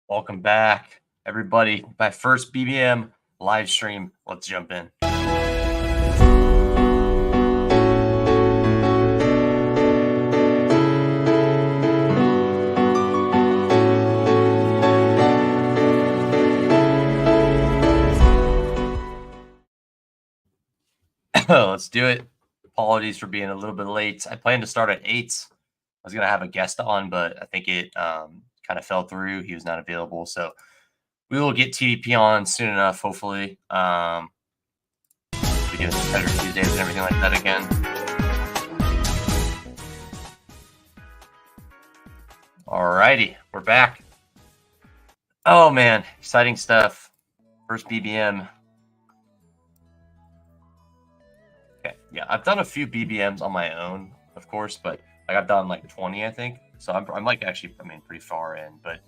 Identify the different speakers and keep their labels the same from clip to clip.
Speaker 1: Welcome back, everybody. My first BBM live stream. Let's jump in. Let's do it. Apologies for being a little bit late. I planned to start at 8. I was going to have a guest on, but I think it kind of fell through. He was not available. So we will get TDP on soon enough, hopefully. We do Competitor Tuesdays and everything like that again. Alrighty, we're back. Oh man, exciting stuff. First BBM. Okay, yeah, I've done a few BBMs on my own, of course, but like I've done like 20, I think. So I'm like actually, pretty far in. But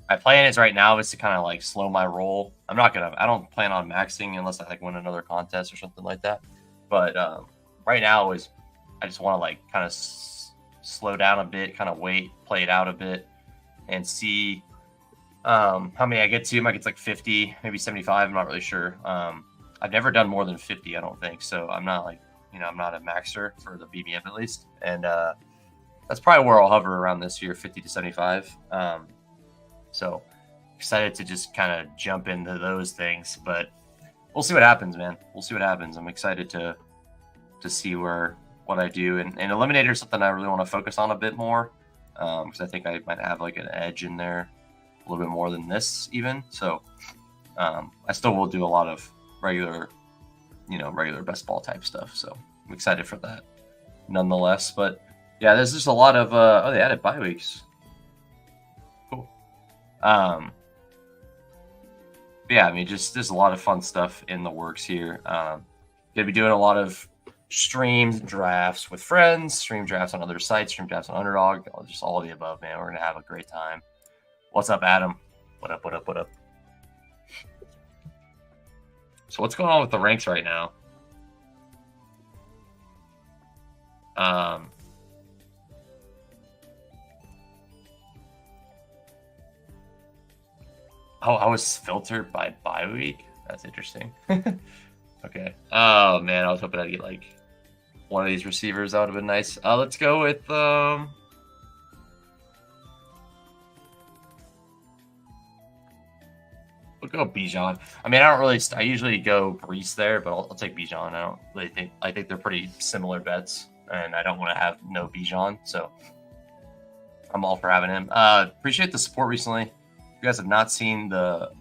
Speaker 1: my plan is right now is to kind of like slow my roll. I don't plan on maxing unless I like win another contest or something like that. But right now is I just want to like kind of slow down a bit, kind of wait, play it out a bit, and see how many I get to. I might get to like 50, maybe 75. I'm not really sure. I've never done more than 50, I don't think. So I'm not like, I'm not a maxer for the BBM at least. And that's probably where I'll hover around this year, 50 to 75. So excited to just kind of jump into those things, but we'll see what happens, man. We'll see what happens. I'm excited to see what I do. And Eliminator is something I really want to focus on a bit more because I think I might have like an edge in there a little bit more than this even. So I still will do a lot of regular best ball type stuff. So I'm excited for that nonetheless. But yeah, there's just a lot of they added bye weeks. Cool. Yeah, there's a lot of fun stuff in the works here. Gonna be doing a lot of streamed drafts with friends, stream drafts on other sites, stream drafts on Underdog, just all of the above, man. We're gonna have a great time. What's up, Adam? What up? So what's going on with the ranks right now? Oh, I was filtered by bye week? That's interesting. Okay. Oh, man, I was hoping I'd get, like, one of these receivers. That would have been nice. Let's go with, we'll go Bijan. I usually go Brees there, but I'll take Bijan. I don't really think they're pretty similar bets, and I don't want to have no Bijan, so I'm all for having him. Appreciate the support recently. If you guys have not seen the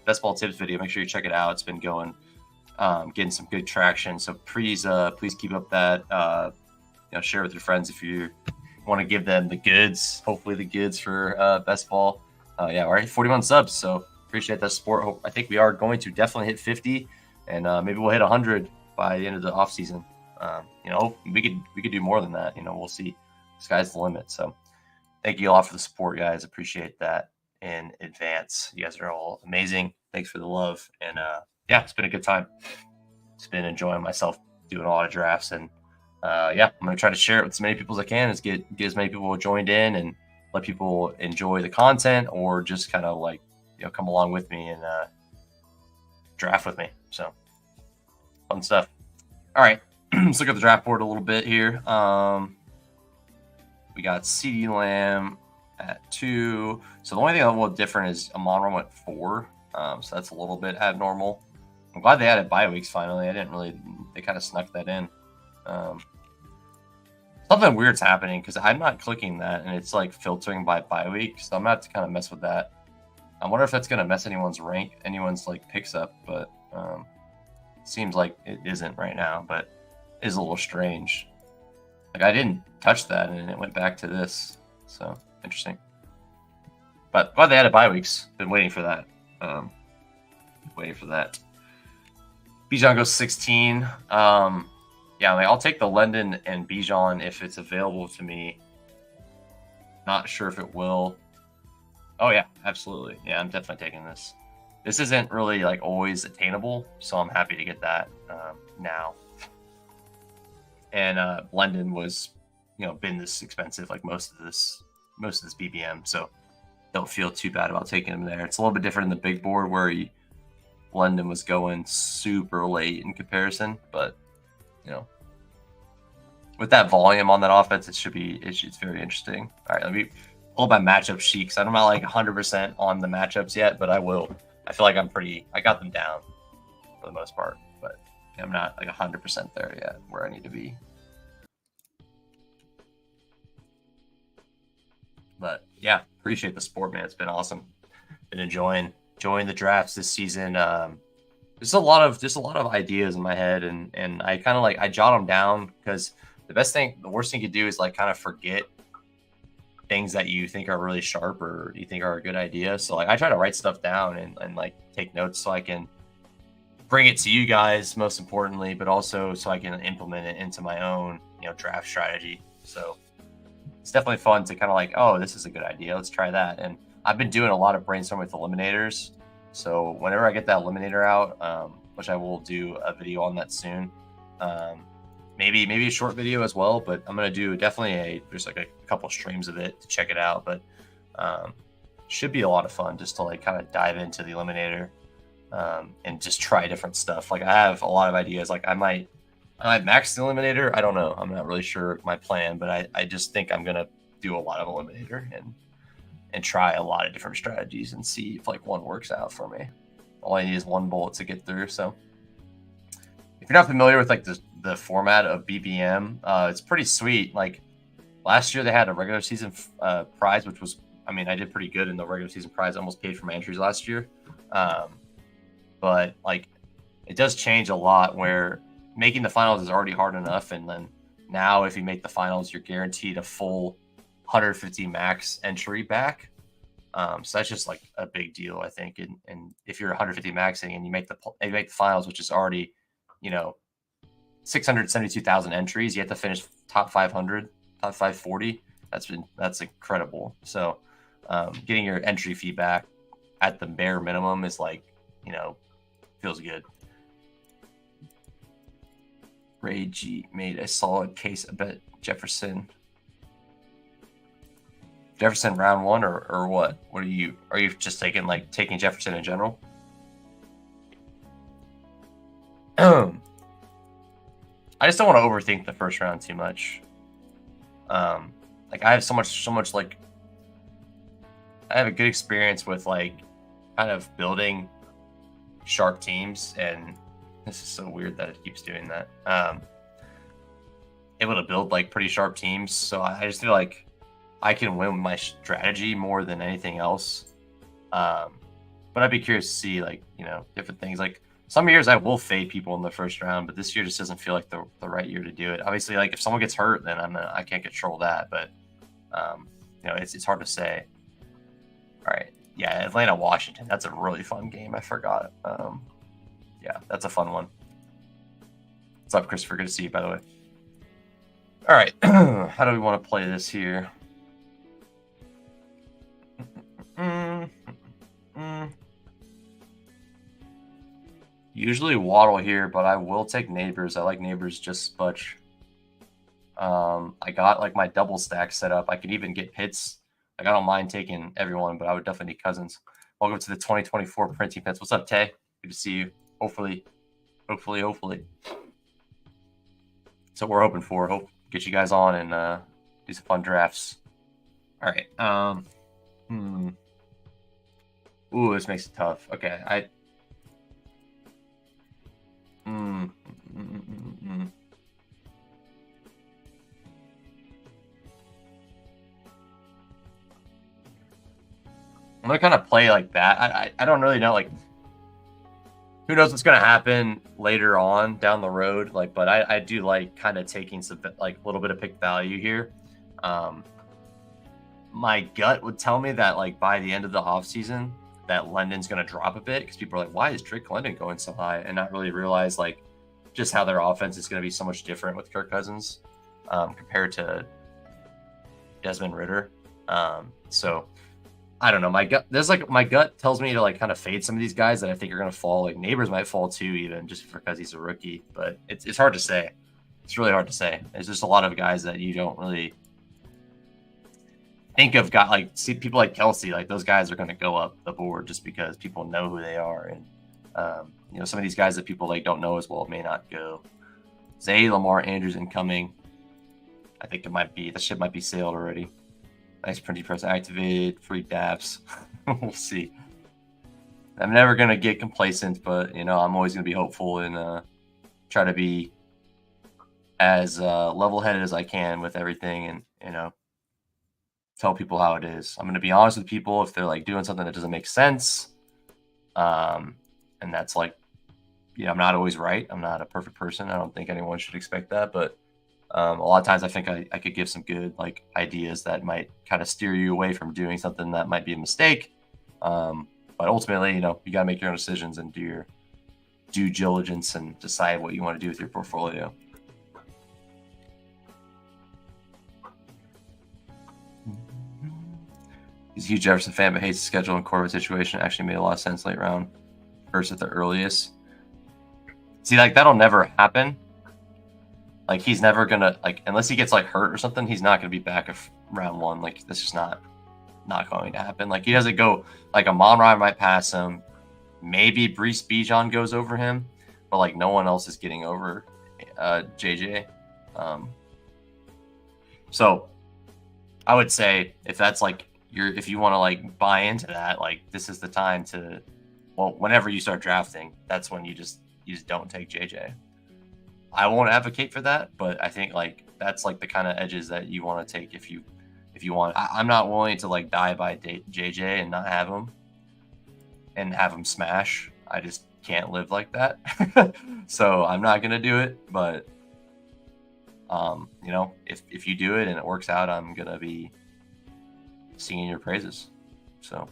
Speaker 1: best ball tips video, make sure you check it out. It's been going, getting some good traction. So please keep up that. Share with your friends if you want to give them the goods. Hopefully the goods for best ball. Yeah, all right, 41 subs. So appreciate that support. I think we are going to definitely hit 50, and maybe we'll hit 100 by the end of the off season. We could do more than that. We'll see. Sky's the limit. So thank you all for the support, guys. Appreciate that in advance. You guys are all amazing. Thanks for the love. And yeah, it's been a good time. It's been enjoying myself doing a lot of drafts. And yeah, I'm going to try to share it with as many people as I can, get as many people joined in and let people enjoy the content or just kind of like, come along with me and draft with me. So fun stuff. All right. Let's look at the draft board a little bit here. We got CeeDee Lamb at 2. So the only thing a little different is Amon-Ra went 4. So that's a little bit abnormal. I'm glad they added bye weeks finally. They kind of snuck that in. Something weird's happening because I'm not clicking that and it's like filtering by bye week. So I'm going to have to kind of mess with that. I wonder if that's going to mess anyone's like picks up, but it seems like it isn't right now, but it is a little strange. Like I didn't touch that and it went back to this. So interesting. But glad they added bye weeks. Been waiting for that. Bijan goes 16. Yeah, I'll take the London and Bijan if it's available to me. Not sure if it will. Oh yeah, absolutely. Yeah, I'm definitely taking this. This isn't really like always attainable, so I'm happy to get that now. And London was, been this expensive like most of this BBM, so don't feel too bad about taking him there. It's a little bit different in the big board where London was going super late in comparison, but with that volume on that offense, it's very interesting. All right, let me pull my matchup sheet because I'm not like 100% on the matchups yet, but I will. I feel like I got them down for the most part, but I'm not like 100% there yet where I need to be. But yeah, appreciate the support, man. It's been awesome. Been enjoying the drafts this season. There's a lot of ideas in my head, and I kind of I jot them down because the worst thing you could do is like kind of forget things that you think are really sharp or you think are a good idea. So like I try to write stuff down and like take notes so I can bring it to you guys most importantly, but also so I can implement it into my own draft strategy. So it's definitely fun to kind of like, oh, this is a good idea. Let's try that. And I've been doing a lot of brainstorming with eliminators. So whenever I get that eliminator out, which I will do a video on that soon, maybe a short video as well. But I'm gonna do definitely there's like a couple streams of it to check it out. But should be a lot of fun just to like kind of dive into the eliminator and just try different stuff. Like I have a lot of ideas. Like I might max the eliminator. I don't know. I'm not really sure my plan, but I just think I'm gonna do a lot of eliminator and try a lot of different strategies and see if like one works out for me. All I need is one bullet to get through. So if you're not familiar with like the format of BBM, it's pretty sweet. Like last year they had a regular season prize, which was, I mean, I did pretty good in the regular season prize. I almost paid for my entries last year. But like it does change a lot where making the finals is already hard enough. And then now if you make the finals, you're guaranteed a full 150 max entry back. So that's just like a big deal, I think. And if you're 150 maxing and you make the finals, which is already, 672,000 entries, you have to finish top 500, top 540. That's incredible. So getting your entry fee back at the bare minimum is like, feels good. Ray G made a solid case. I bet Jefferson round one or what? What are you just taking Jefferson in general? I just don't want to overthink the first round too much. Like I have so much like I have a good experience with like kind of building sharp teams, and this is so weird that it keeps doing that. Able to build like pretty sharp teams, so I just feel like I can win with my strategy more than anything else. But I'd be curious to see like different things. Like some years I will fade people in the first round, but this year just doesn't feel like the right year to do it. Obviously, like if someone gets hurt, then I can't control that. But it's hard to say. All right, yeah, Atlanta, Washington. That's a really fun game. I forgot. Yeah, that's a fun one. What's up, Christopher? Good to see you, by the way. All right, how do we want to play this here? Usually Waddle here, but I will take Neighbors. I like Neighbors just as much. I got like my double stack set up. I could even get Pitts. Like I don't mind taking everyone, but I would definitely need Cousins. Welcome to the 2024 Printing Pets. What's up, Tay? Good to see you. Hopefully. So we're hoping for. Hope get you guys on and do some fun drafts. All right. Ooh, this makes it tough. Okay, I'm gonna kind of play like that. I don't really know, like who knows what's gonna happen later on down the road. Like, but I do like kind of taking some like a little bit of pick value here. My gut would tell me that like by the end of the offseason that London's gonna drop a bit because people are like, why is Drake London going so high? And not really realize like just how their offense is gonna be so much different with Kirk Cousins compared to Desmond Ridder. So I don't know. My gut tells me to like kind of fade some of these guys that I think are going to fall. Like Neighbors might fall too, even just because he's a rookie. But it's hard to say. It's really hard to say. There's just a lot of guys that you don't really think of got like see people like Kelsey, like those guys are going to go up the board just because people know who they are, and you know, some of these guys that people like don't know as well may not go. Zay, Lamar, Andrews incoming. I think it might be the ship might be sailed already. Nice printing press activated, free daps. We'll see. I'm never gonna get complacent, but you know, I'm always gonna be hopeful and try to be as level-headed as I can with everything, and you know, tell people how it is. I'm gonna be honest with people if they're like doing something that doesn't make sense, and that's like, you know, I'm not always right. I'm not a perfect person. I don't think anyone should expect that, but a lot of times I think I could give some good like ideas that might kind of steer you away from doing something that might be a mistake. But ultimately, you know, you gotta make your own decisions and do your due diligence and decide what you want to do with your portfolio. He's a huge Jefferson fan, but hates the schedule and Corbett situation. Actually made a lot of sense late round versus at the earliest. See, like that'll never happen. Like he's never gonna like unless he gets like hurt or something. He's not gonna be back if round one. Like this is not going to happen. Like he doesn't go like a Monroy might pass him. Maybe Brees Bijan goes over him, but like no one else is getting over JJ. So I would say if that's like if you want to like buy into that, like this is the time to, well, whenever you start drafting, that's when you just don't take JJ. I won't advocate for that, but I think like that's like the kind of edges that you want to take if you want. I'm not willing to like die by JJ and not have him and have him smash. I just can't live like that. So I'm not gonna do it, but you know, if you do it and it works out, I'm gonna be singing your praises. So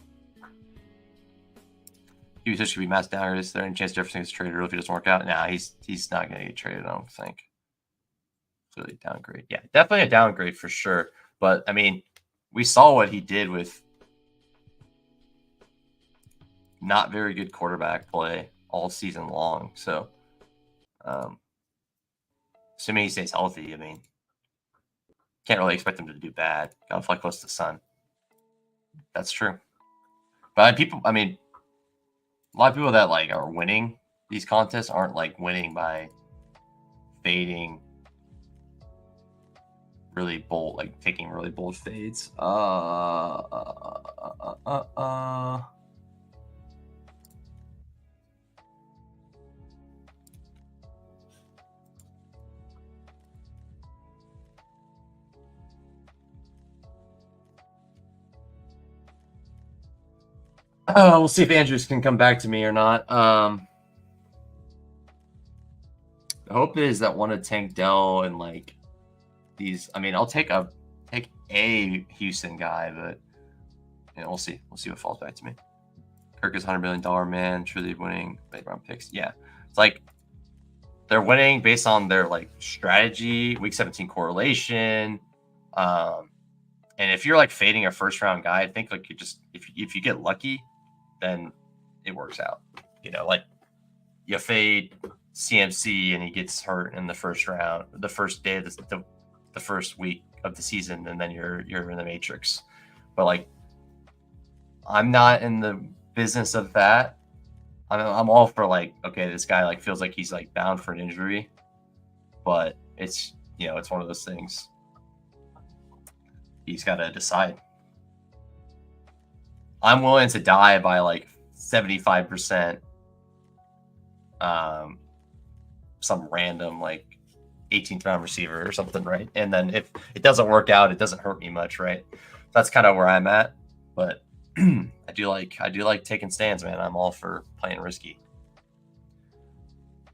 Speaker 1: he should be mass down. Is there any chance Jefferson gets traded early if he doesn't work out? Nah, he's not gonna get traded, I don't think. It's really a downgrade. Yeah, definitely a downgrade for sure. But I mean, we saw what he did with not very good quarterback play all season long. So assuming he stays healthy, I mean, can't really expect him to do bad. Gotta fly close to the sun. That's true. But I mean, a lot of people that like are winning these contests aren't like winning by fading really bold, like taking really bold fades. We'll see if Andrews can come back to me or not. The hope is that one of Tank Dell and like these. I mean, I'll take a Houston guy, but you know, we'll see. We'll see what falls back to me. Kirk is $100 million man, truly winning late round picks. Yeah, it's like they're winning based on their like strategy, week 17 correlation. And if you're like fading a first round guy, I think like you just if you get lucky, then it works out. You know, like you fade CMC and he gets hurt in the first round, the first day of the first week of the season, and then you're in the matrix. But like, I'm not in the business of that. I'm all for like, okay, this guy like feels like he's like bound for an injury, but it's, you know, it's one of those things. He's got to decide. I'm willing to die by like 75%. Some random like 18th round receiver or something, right? And then if it doesn't work out, it doesn't hurt me much, right? That's kind of where I'm at. But I do like taking stands, man. I'm all for playing risky.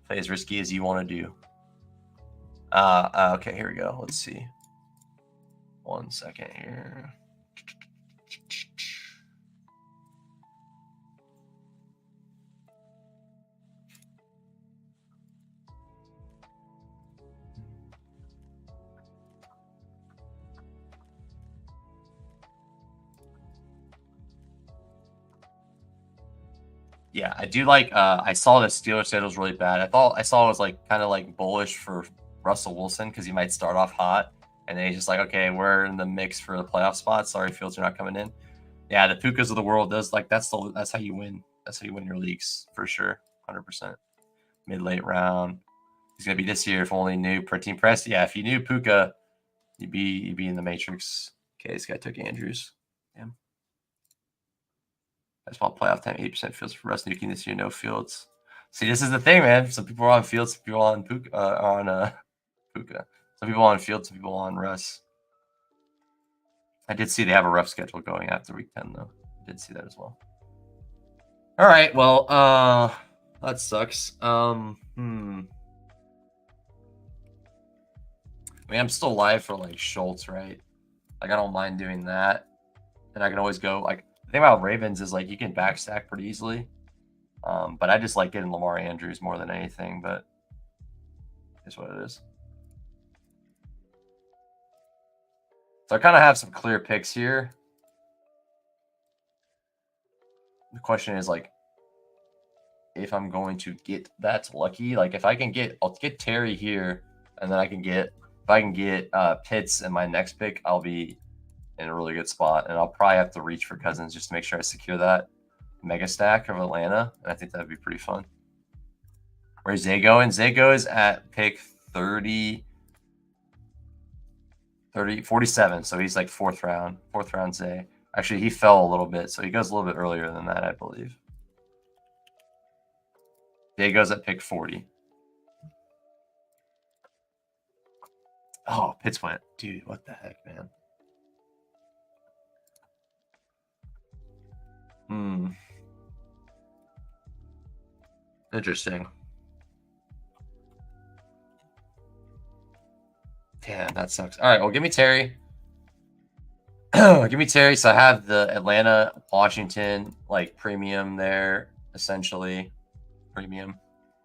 Speaker 1: Play as risky as you want to do. Okay, here we go. Let's see. 1 second here. Yeah, I do like. I saw the Steelers schedule was really bad. I saw it was like kind of like bullish for Russell Wilson because he might start off hot, And then he's just like, okay, we're in the mix for the playoff spot. Sorry, Fields are not coming in. Yeah, the Pukas of the world does like that's how you win. That's how you win your leagues for sure, 100%. Mid-late round. He's gonna be this year if only knew per team press. Yeah, if you knew Puka, you'd be in the Matrix. Okay, this guy took Andrews. Damn. That's all playoff time. 80% Fields for Russ Nuking this year. No Fields. See, this is the thing, man. Some people are on Fields, some people are on Puka. Some people on Fields, some people on Russ. I did see they have a rough schedule going after week 10, though. I did see that as well. All right, well, that sucks. I mean, I'm still live for like Schultz, right? Like, I don't mind doing that, and I can always go. Like, the thing about Ravens is like you can backstack pretty easily, but I just like getting Lamar Andrews more than anything. But it's what it is. So I kind of have some clear picks here. The question is like, if I'm going to get that lucky, like if I can get, I'll get Terry here, and then if I can get Pitts in my next pick, I'll be in a really good spot, and I'll probably have to reach for Cousins just to make sure I secure that mega stack of Atlanta, and I think that'd be pretty fun. Where's Zay going? Zay goes at pick 47, so he's like fourth round Zay. Actually, he fell a little bit, so he goes a little bit earlier than that, I believe. Zay goes at pick 40. Oh, Pitts went. Dude, what the heck, man? Interesting. Damn, that sucks. All right, well, give me Terry. Give me Terry. So I have the Atlanta, Washington, like premium there, essentially. Premium.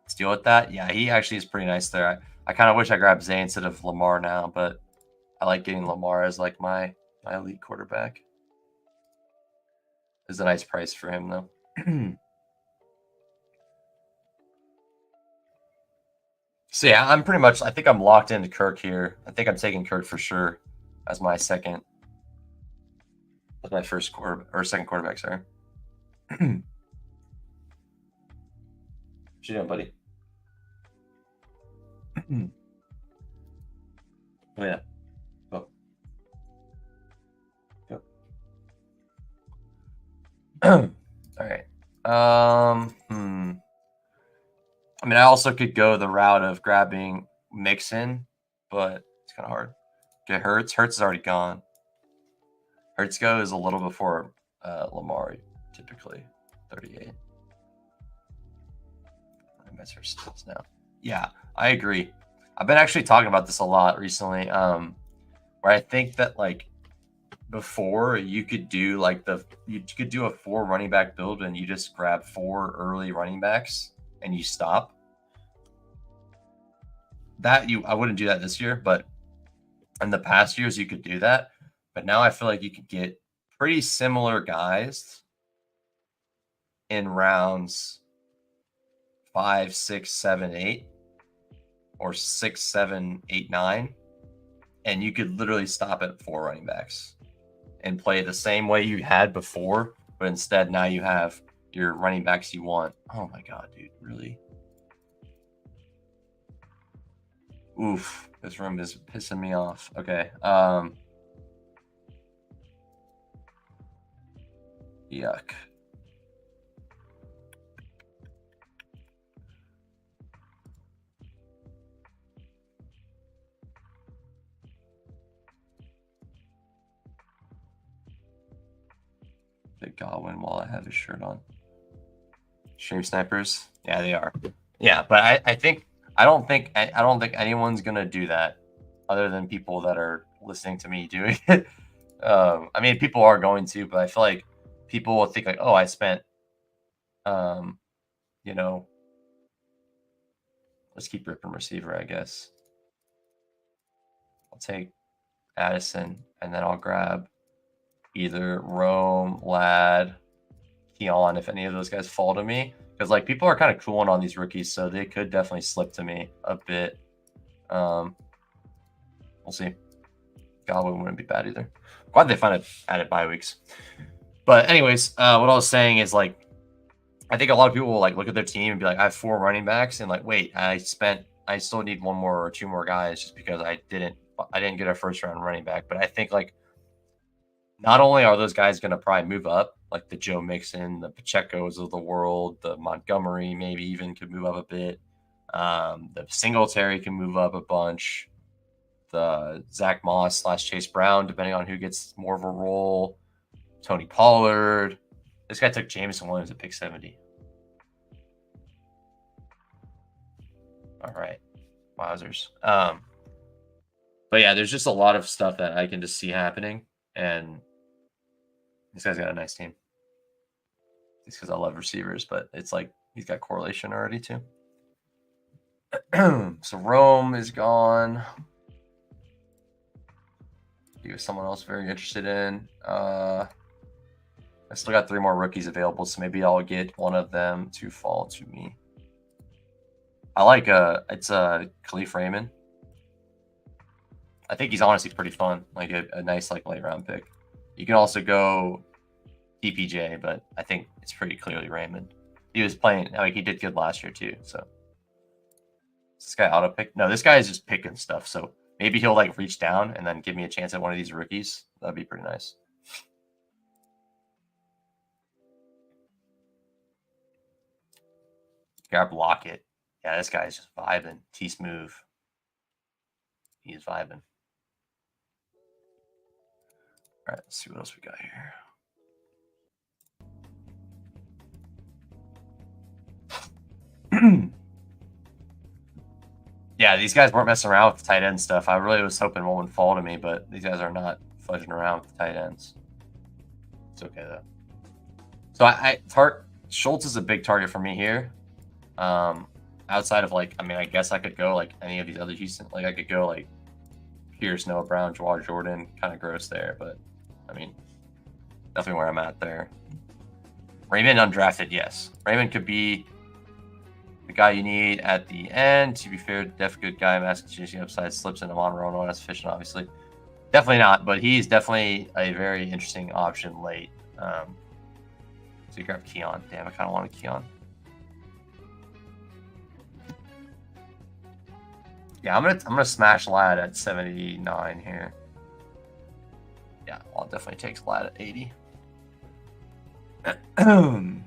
Speaker 1: Let's deal with that. Yeah, he actually is pretty nice there. I kind of wish I grabbed Zay instead of Lamar now, but I like getting Lamar as like my elite quarterback. It's a nice price for him, though. So yeah, I'm pretty much. I think I'm locked into Kirk here. I think I'm taking Kirk for sure as my second, as my first quarter or second quarterback. Sorry. What you doing, buddy? Oh yeah. Go. Go. All right. I mean, I also could go the route of grabbing Mixon, but it's kind of hard. Get Hurts. Hurts is already gone. Hurts goes a little before Lamar, typically 38. I miss her stills now. Yeah, I agree. I've been actually talking about this a lot recently. Where I think that like before you could do like you could do a 4 running back build and you just grab 4 early running backs and you stop. I wouldn't do that this year, but in the past years you could do that. But now I feel like you could get pretty similar guys in rounds 5, 6, 7, 8, or 6, 7, 8, 9, and you could literally stop at 4 running backs and play the same way you had before, but instead now you have your running backs you want. Oh my god, dude, really? Oof, this room is pissing me off. Okay. Yuck. Big Godwin while I have his shirt on. Stream snipers? Yeah, they are. Yeah, but I don't think anyone's gonna do that other than people that are listening to me doing it. I mean, people are going to, but I feel like people will think like, oh, I spent, you know, let's keep ripping receiver, I guess. I'll take Addison, and then I'll grab either Rome, Lad, Keon, if any of those guys fall to me. Because like people are kind of cooling on these rookies, so they could definitely slip to me a bit. We'll see. Godwin wouldn't be bad either. Glad they finally added bye weeks. But anyways, what I was saying is like, I think a lot of people will like look at their team and be like, I have 4 running backs, and like, wait, I still need 1 more or 2 more guys just because I didn't get a first round running back. But I think like, not only are those guys going to probably move up, like the Joe Mixon, the Pacheco's of the world, the Montgomery maybe even could move up a bit. The Singletary can move up a bunch. The Zach Moss / Chase Brown, depending on who gets more of a role. Tony Pollard. This guy took Jameson Williams at pick 70. All right. Wowzers. But yeah, there's just a lot of stuff that I can just see happening. And this guy's got a nice team. It's because I love receivers, but it's like he's got correlation already too. So Rome is gone. He was someone else very interested in. I still got 3 more rookies available, so maybe I'll get one of them to fall to me. I like it's Khalif Raymond. I think he's honestly pretty fun, like a nice like late round pick. You can also go DPJ, but I think it's pretty clearly Raymond. He was playing like he did good last year too. So is this guy auto pick? No, this guy is just picking stuff. So maybe he'll like reach down and then give me a chance at one of these rookies. That'd be pretty nice. Grab Lockett. Yeah, this guy's just vibing. T-Smooth. He's vibing. All right, let's see what else we got here. Yeah, these guys weren't messing around with the tight end stuff. I really was hoping one would fall to me, but these guys are not fudging around with the tight ends. It's okay though. So Schultz is a big target for me here. Outside of like, I mean, I guess I could go like any of these other Houston. Like I could go like Pierce, Noah Brown, Jawar Jordan. Kind of gross there, but I mean, definitely where I'm at there. Raymond undrafted, yes. Raymond could be the guy you need at the end. To be fair, definitely good guy. Massachusetts upside slips into Monroe. Not as efficient, obviously. Definitely not, but he's definitely a very interesting option late. So you grab Keon. Damn, I kind of wanted Keon. Yeah, I'm gonna smash Lad at 79 here. Yeah, I'll definitely take Lad at 80. I've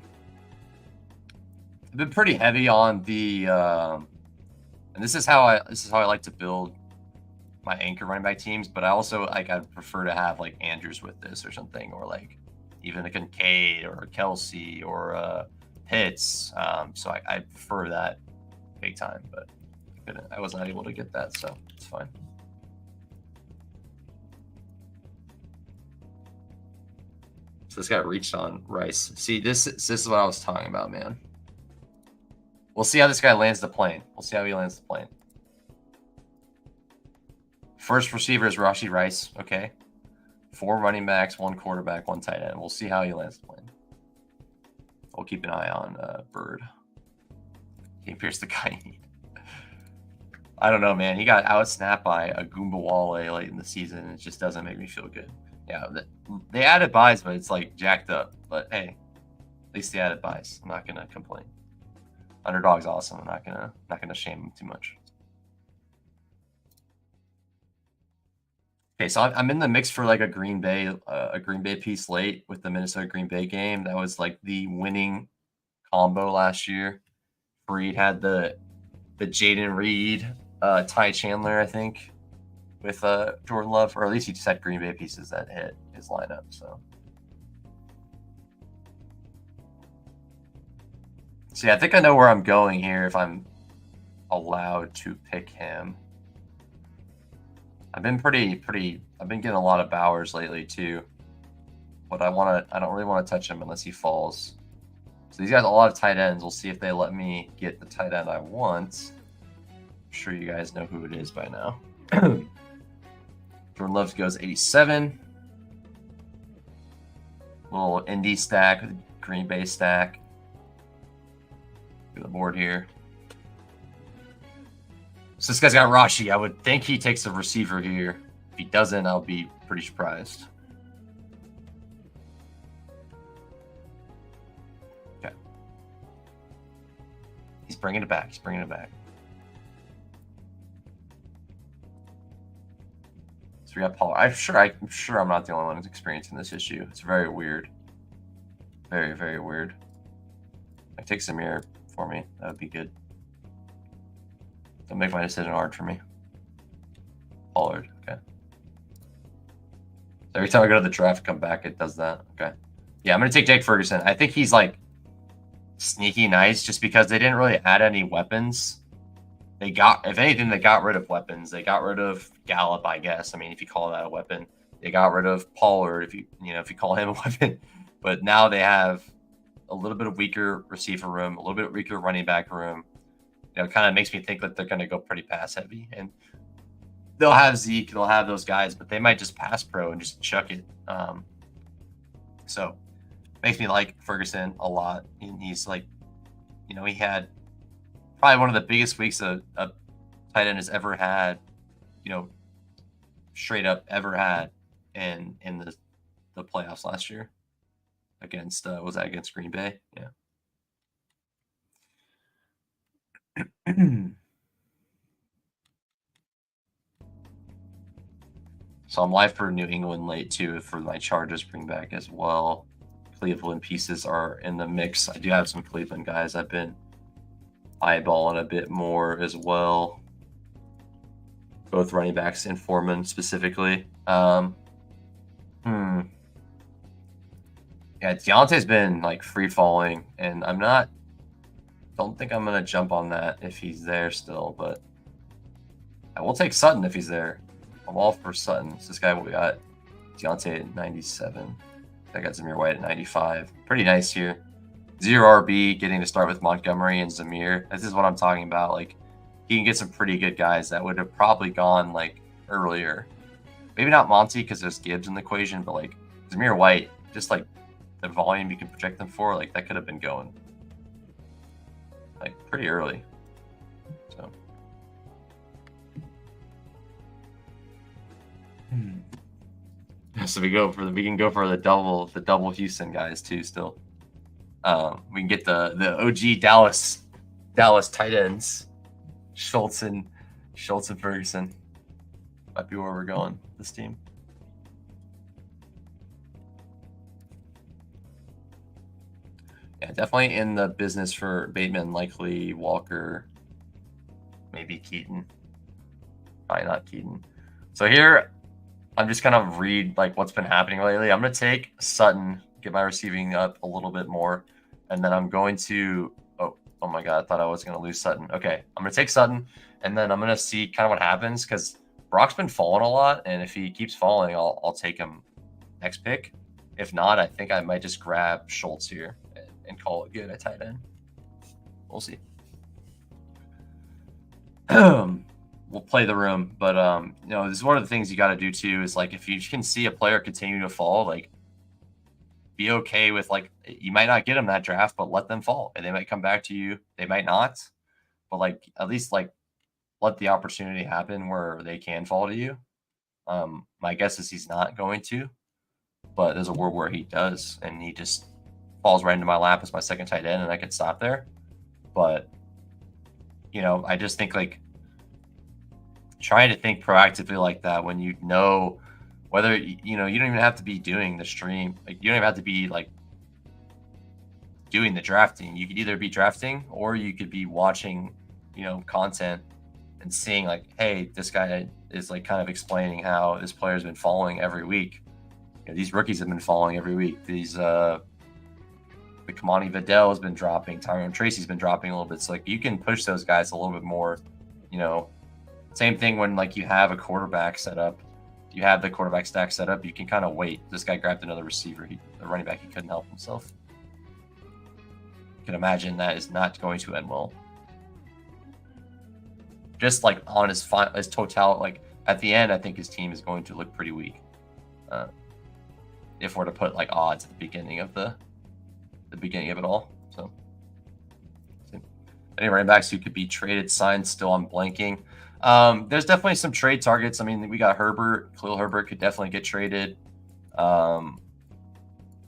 Speaker 1: been pretty heavy on the and this is how I like to build my anchor running back teams, but I also like I'd prefer to have like Andrews with this or something, or like even a Kincaid or a Kelsey or Pitts. So I prefer that big time, but I was not able to get that, so it's fine. So this guy reached on Rice. See, this is what I was talking about, man. We'll see how this guy lands the plane. We'll see how he lands the plane. First receiver is Rashee Rice. Okay. 4 running backs, 1 quarterback, 1 tight end. We'll see how he lands the plane. We'll keep an eye on Bird. He appears the guy you need. I don't know, man. He got out-snapped by a Goombawale late in the season. It just doesn't make me feel good. Yeah, they added buys, but it's like jacked up. But hey, at least they added buys. I'm not gonna complain. Underdog's awesome. I'm not gonna shame him too much. Okay, so I'm in the mix for like a Green Bay piece late with the Minnesota Green Bay game. That was like the winning combo last year. Reed had the Jaden Reed, Ty Chandler, I think, with Jordan Love, or at least he just had Green Bay pieces that hit his lineup. So yeah, I think I know where I'm going here if I'm allowed to pick him. I've been I've been getting a lot of Bowers lately too, but I don't really want to touch him unless he falls. So these guys, a lot of tight ends. We'll see if they let me get the tight end I want. I'm sure you guys know who it is by now. Jordan Love goes 87. Little Indy stack, Green Bay stack. Look at the board here. So this guy's got Rashee. I would think he takes the receiver here. If he doesn't, I'll be pretty surprised. Okay. He's bringing it back. He's bringing it back. So we got Paul. I'm sure I'm not the only one who's experiencing this issue. It's very weird. Very, very weird. Like, take Samir for me. That would be good. Don't make my decision hard for me. Pollard. Okay. So every time I go to the draft, come back, it does that. Okay. Yeah, I'm gonna take Jake Ferguson. I think he's like sneaky nice, just because they didn't really add any weapons. They got, if anything, they got rid of weapons. They got rid of Gallup, I guess. I mean, if you call that a weapon, they got rid of Pollard. If you call him a weapon, but now they have a little bit of weaker receiver room, a little bit weaker running back room. It kind of makes me think that they're going to go pretty pass heavy, and they'll have Zeke, they'll have those guys, but they might just pass pro and just chuck it. So makes me like Ferguson a lot. And he's like, he had probably one of the biggest weeks a tight end has ever had, straight up ever had in the playoffs last year against, was that against Green Bay? Yeah. So I'm live for New England late too for my Chargers bring back as well. Cleveland pieces are in the mix. I do have some Cleveland guys I've been eyeballing a bit more as well. Both running backs and Foreman specifically. Yeah, Deontay's been like free falling, and don't think I'm gonna jump on that if he's there still, but I will take Sutton if he's there. I'm all for Sutton. So this guy, we got Deontay at 97. I got Zamir White at 95. Pretty nice here. 0 RB, getting to start with Montgomery and Zamir. This is what I'm talking about. Like, he can get some pretty good guys that would have probably gone like earlier. Maybe not Monty because there's Gibbs in the equation, but like Zamir White, just like the volume you can project them for, like that could have been going like pretty early. So. So we can go for the double Houston guys too. Still, we can get the OG Dallas tight ends, Schultz and Ferguson. Might be where we're going this team. Yeah, definitely in the business for Bateman, likely Walker, maybe Keaton. Probably not Keaton. So here, I'm just kind of read like what's been happening lately. I'm going to take Sutton, get my receiving up a little bit more, and then I'm going to oh my god, I thought I was going to lose Sutton. Okay, I'm going to take Sutton, and then I'm going to see kind of what happens because Brock's been falling a lot, and if he keeps falling, I'll take him next pick. If not, I think I might just grab Schultz here and call it good at tight end. We'll see. We'll play the room, but this is one of the things you got to do too. Is like if you can see a player continue to fall, like be okay with like you might not get them that draft, but let them fall, and they might come back to you. They might not, but like at least like let the opportunity happen where they can fall to you. My guess is he's not going to, but there's a world where he does, and he just falls right into my lap as my second tight end, and I could stop there. But I just think like trying to think proactively like that when you know whether you don't even have to be doing the stream, like you don't even have to be like doing the drafting. You could either be drafting or you could be watching content and seeing like, hey, this guy is like kind of explaining how this player's been falling every week. These rookies have been falling every week. The Kamani Vidal has been dropping. Tyrone Tracy's been dropping a little bit. So like you can push those guys a little bit more. Same thing when like you have a quarterback set up. You have the quarterback stack set up. You can kind of wait. This guy grabbed another receiver. The running back, he couldn't help himself. You can imagine that is not going to end well. Just like on his total, like at the end, I think his team is going to look pretty weak. If we're to put like odds at the beginning of the beginning of it all. So any running backs who could be traded, signed, still I'm blanking. There's definitely some trade targets. I mean, we got Herbert. Khalil Herbert could definitely get traded. I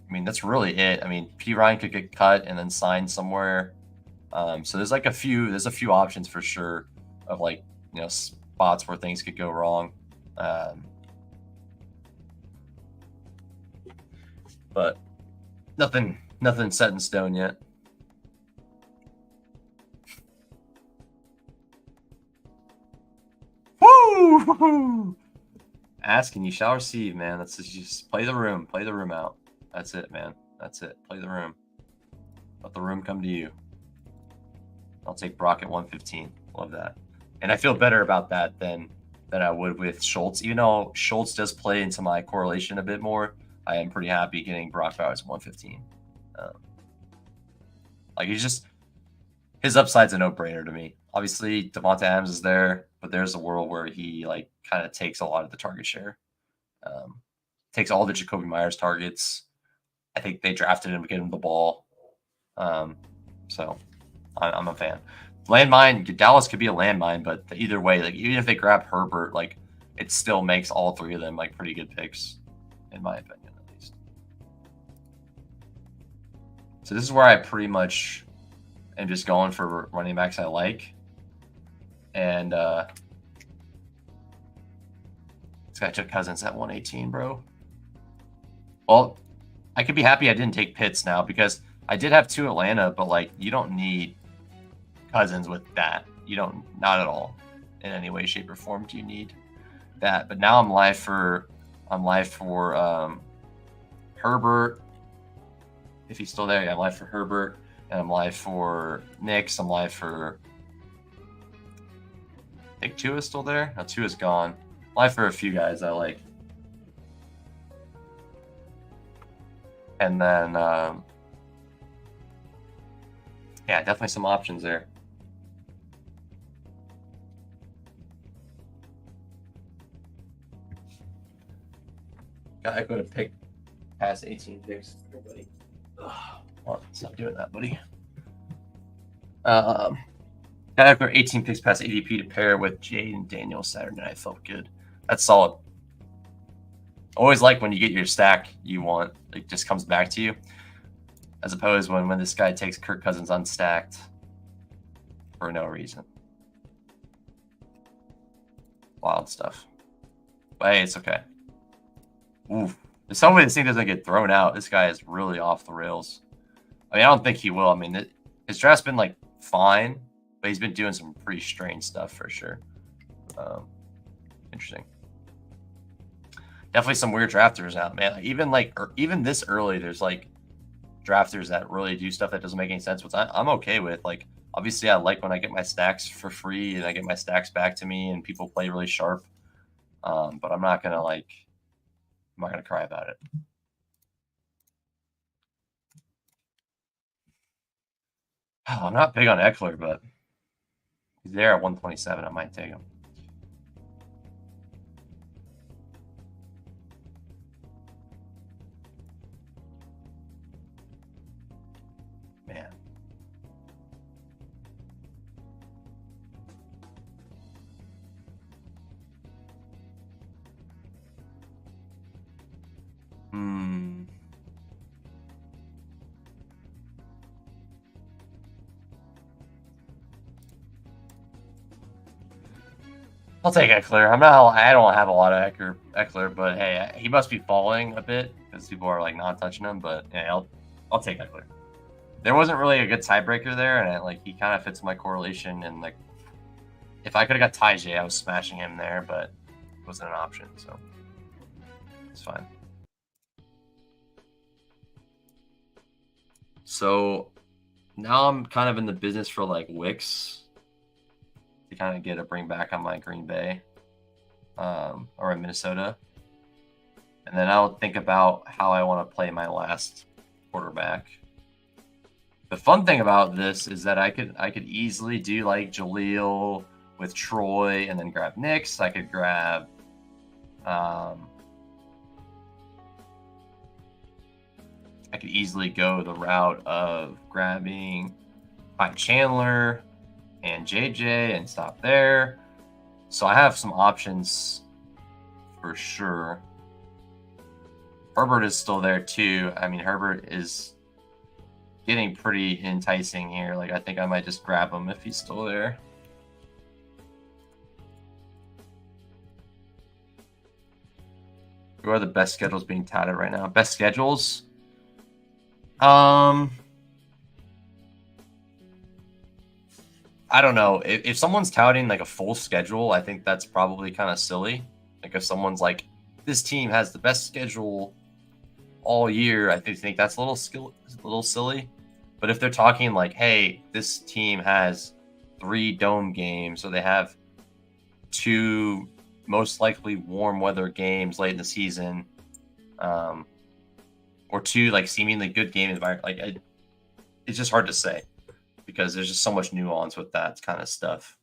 Speaker 1: mean, that's really it. I mean, P. Ryan could get cut and then signed somewhere. So there's like a few options for sure of like, you know, spots where things could go wrong. But nothing set in stone yet. Woo! Ask and you shall receive, man. That's just play the room out. That's it, man. That's it. Play the room. Let the room come to you. I'll take Brock at 115. Love that. And I feel better about that than I would with Schultz. Even though Schultz does play into my correlation a bit more, I am pretty happy getting Brock Bowers at 115. Like, he's just, his upside's a no-brainer to me. Obviously, Devonta Adams is there, but there's a world where he like kind of takes a lot of the target share. Takes all the Jacoby Myers targets. I think they drafted him to get him the ball. So I'm a fan. Landmine, Dallas could be a landmine, but either way, like even if they grab Herbert, like it still makes all three of them like pretty good picks, in my opinion, at least. So this is where I pretty much am just going for running backs I like. And this guy took Cousins at 118, bro. Well, I could be happy I didn't take Pitts now because I did have 2 Atlanta, but like you don't need Cousins with that. You don't, not at all, in any way, shape, or form. Do you need that? But now I'm live for Herbert. If he's still there, yeah, I'm live for Herbert, and I'm live for Knicks. I'm live for. I think Tua is still there. No, Tua is gone. Live for a few guys I like. And then, yeah, definitely some options there. I could have picked past 18 picks, everybody. Well, stop doing that, buddy. I have 18 picks past ADP to pair with Jade and Daniel Saturday night. Felt good. That's solid. Always like when you get your stack you want, it just comes back to you, as opposed when this guy takes Kirk Cousins unstacked for no reason. Wild stuff. But hey, it's okay. Oof. There's some way this thing doesn't get thrown out. This guy is really off the rails. I mean, I don't think he will. I mean, his draft's been like fine, but he's been doing some pretty strange stuff for sure. Interesting. Definitely some weird drafters out, man. Even this early, there's like drafters that really do stuff that doesn't make any sense, which I'm okay with. Like, obviously, I like when I get my stacks for free and I get my stacks back to me and people play really sharp. But I'm not gonna cry about it. Oh, I'm not big on Eckler, but he's there at 127. I might take him. Man. I'll take Eckler. I don't have a lot of Eckler, but hey, he must be falling a bit because people are like not touching him. But yeah, I'll take Eckler. There wasn't really a good tiebreaker there, and he kind of fits my correlation. And like, if I could have got Tyjae, I was smashing him there, but it wasn't an option, so it's fine. So now I'm kind of in the business for like Wicks to kind of get a bring back on my Green Bay or in Minnesota. And then I'll think about how I want to play my last quarterback. The fun thing about this is that I could easily do like Jaleel with Troy and then grab Knicks. I could grab I could easily go the route of grabbing Mike Chandler and JJ and stop there. So I have some options for sure. Herbert is still there too. I mean, Herbert is getting pretty enticing here. Like, I think I might just grab him if he's still there. Who are the best schedules being touted right now? Best schedules? I don't know. If someone's touting like a full schedule, I think that's probably kind of silly. Like if someone's like, this team has the best schedule all year, I think that's a little silly. But if they're talking like, hey, this team has 3 dome games, so they have 2 most likely warm weather games late in the season, or 2 like seemingly good game environment, like it's just hard to say because there's just so much nuance with that kind of stuff.